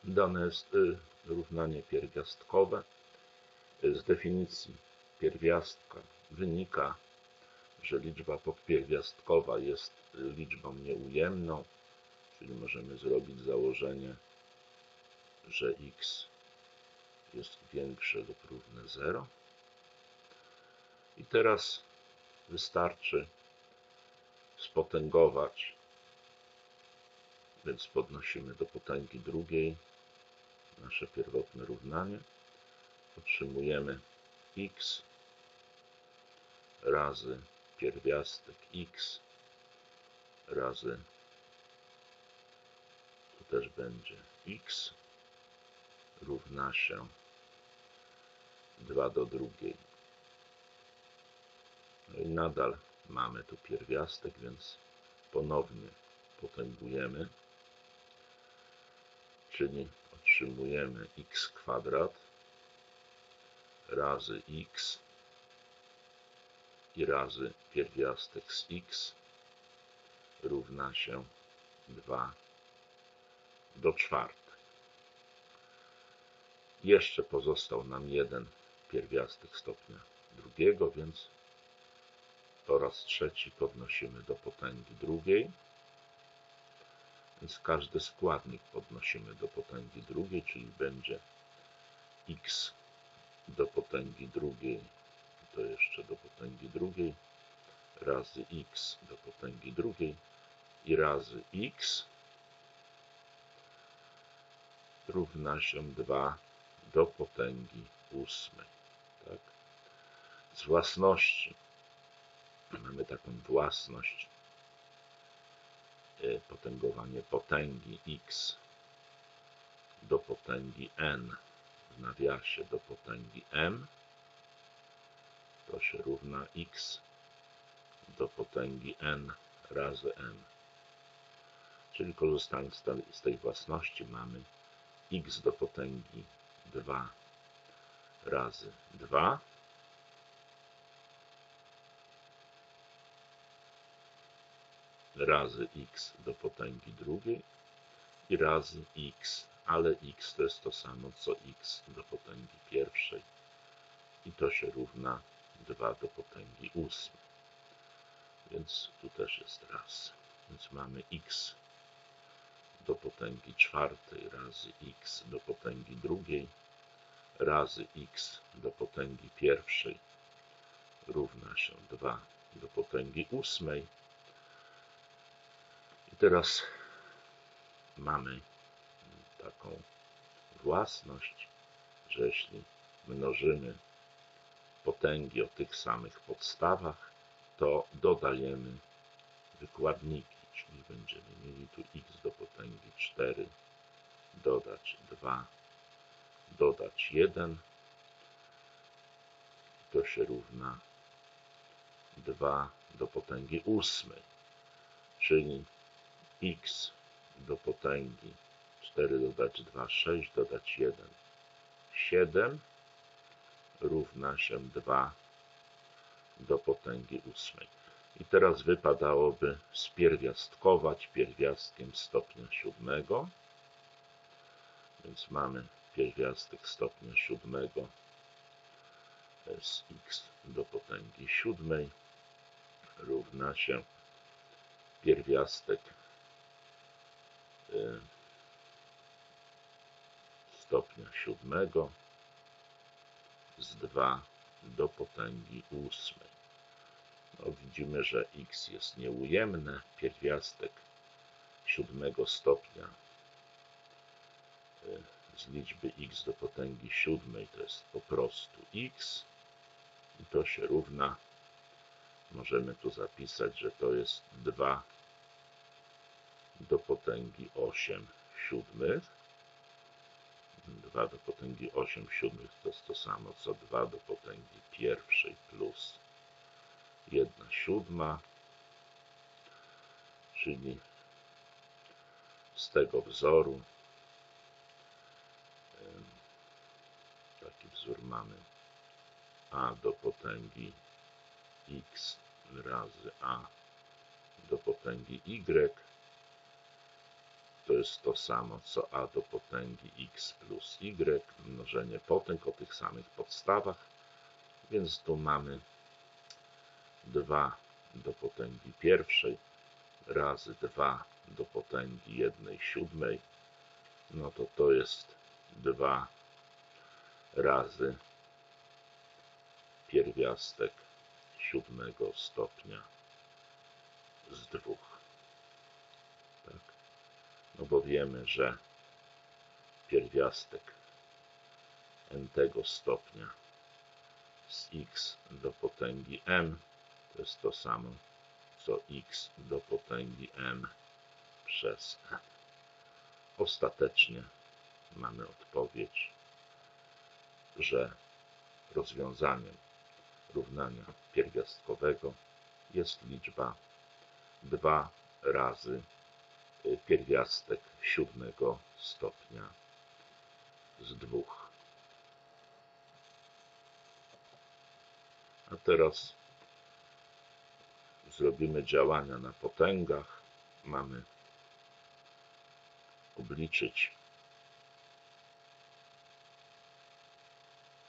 Dane jest równanie pierwiastkowe. Z definicji pierwiastka wynika, że liczba podpierwiastkowa jest liczbą nieujemną, czyli możemy zrobić założenie, że x jest większe lub równe 0. I teraz wystarczy spotęgować, więc podnosimy do potęgi drugiej nasze pierwotne równanie. Otrzymujemy x razy pierwiastek x razy, tu też będzie x, równa się 2 do drugiej. No i nadal mamy tu pierwiastek, więc ponownie potęgujemy, czyli otrzymujemy x kwadrat razy x i razy pierwiastek z x równa się 2 do czwartej. Jeszcze pozostał nam jeden pierwiastek stopnia drugiego, więc po raz trzeci podnosimy do potęgi drugiej. Więc każdy składnik podnosimy do potęgi drugiej, czyli będzie x do potęgi drugiej, to jeszcze do potęgi drugiej, razy x do potęgi drugiej i razy x równa się 2 do potęgi ósmej. Tak? Z własności mamy taką własność, potęgowanie potęgi x do potęgi n w nawiasie do potęgi m, to się równa x do potęgi n razy m. Czyli korzystając z tej własności mamy x do potęgi 2 razy 2 razy x do potęgi drugiej i razy x, ale x to jest to samo co x do potęgi pierwszej i to się równa 2 do potęgi ósmej. Więc tu też jest raz. Więc mamy x do potęgi czwartej razy x do potęgi drugiej razy x do potęgi pierwszej równa się 2 do potęgi ósmej. I teraz mamy taką własność, że jeśli mnożymy potęgi o tych samych podstawach, to dodajemy wykładniki, czyli będziemy mieli tu x do potęgi 4 dodać 2 dodać 1, to się równa 2 do potęgi ósmej, czyli x do potęgi 4 dodać 2, 6 dodać 1, 7 równa się 2 do potęgi ósmej. I teraz wypadałoby spierwiastkować pierwiastkiem stopnia siódmego, więc mamy pierwiastek stopnia siódmego z x do potęgi siódmej równa się pierwiastek stopnia siódmego z 2 do potęgi ósmej. No, widzimy, że x jest nieujemne. Pierwiastek siódmego stopnia z liczby x do potęgi siódmej to jest po prostu x i to się równa, możemy tu zapisać, że to jest 2 do potęgi 8 siódmych. 2 do potęgi 8 siódmych to jest to samo co 2 do potęgi pierwszej plus 1 siódma, czyli z tego wzoru taki wzór mamy a do potęgi x razy a do potęgi y to jest to samo co a do potęgi x plus y, mnożenie potęg o tych samych podstawach, więc tu mamy 2 do potęgi pierwszej razy 2 do potęgi 1/7, no to jest 2 razy pierwiastek 7 stopnia z 2. Tak? No bo wiemy, że pierwiastek n stopnia z x do potęgi m to jest to samo co x do potęgi m przez n. Ostatecznie mamy odpowiedź, że rozwiązaniem równania pierwiastkowego jest liczba 2 razy pierwiastek 7 stopnia z 2. A teraz zrobimy działania na potęgach. Mamy obliczyć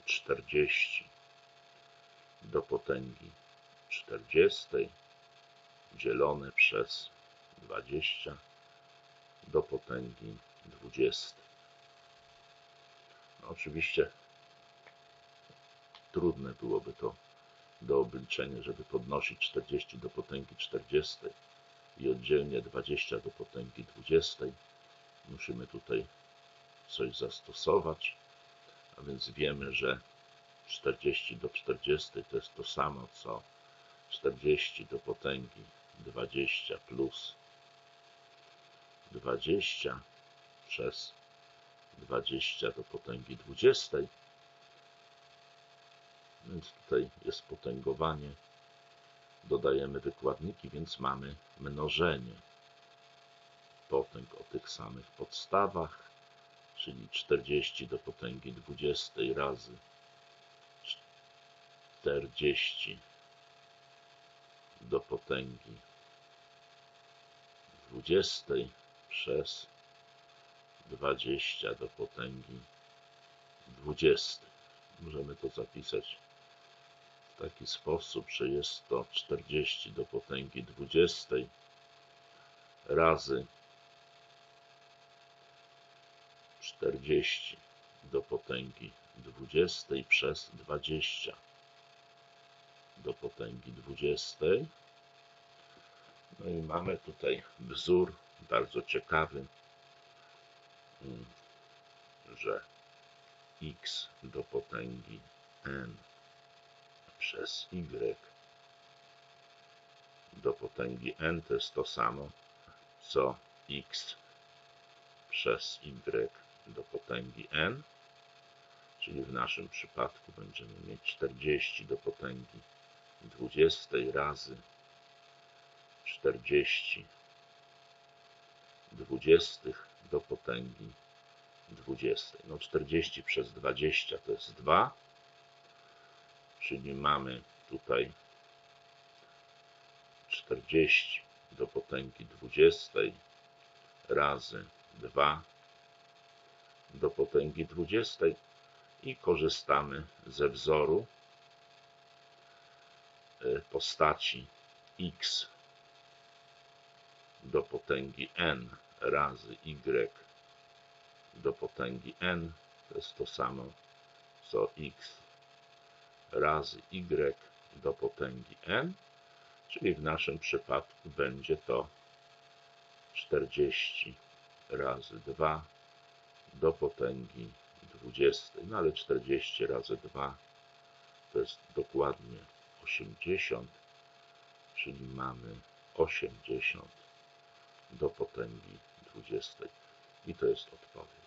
40 do potęgi 40 dzielone przez 20 do potęgi 20. No, oczywiście trudne byłoby to do obliczenia, żeby podnosić 40 do potęgi 40 i oddzielnie 20 do potęgi 20. Musimy tutaj coś zastosować, a więc wiemy, że 40 do 40 to jest to samo co 40 do potęgi 20 plus 20 przez 20 do potęgi 20. Więc tutaj jest potęgowanie. Dodajemy wykładniki, więc mamy mnożenie potęg o tych samych podstawach, czyli 40 do potęgi 20 razy 40 do potęgi 20 przez 20 do potęgi 20. Możemy to zapisać w taki sposób, że jest to 40 do potęgi 20 razy 40 do potęgi 20 przez 20 do potęgi 20. No i mamy tutaj wzór bardzo ciekawy, że x do potęgi n przez y do potęgi n to jest to samo co x przez y do potęgi n, czyli w naszym przypadku będziemy mieć 40 do potęgi 20 razy 40 dwudziestych do potęgi 20. No 40 przez 20 to jest 2, czyli mamy tutaj 40 do potęgi 20 razy 2 do potęgi 20 i korzystamy ze wzoru postaci x do potęgi n razy y do potęgi n to jest to samo co x razy y do potęgi n, czyli w naszym przypadku będzie to 40 razy 2 do potęgi 20. No ale 40 razy 2 to jest dokładnie 80, czyli mamy 80 do potęgi 20. I to jest odpowiedź.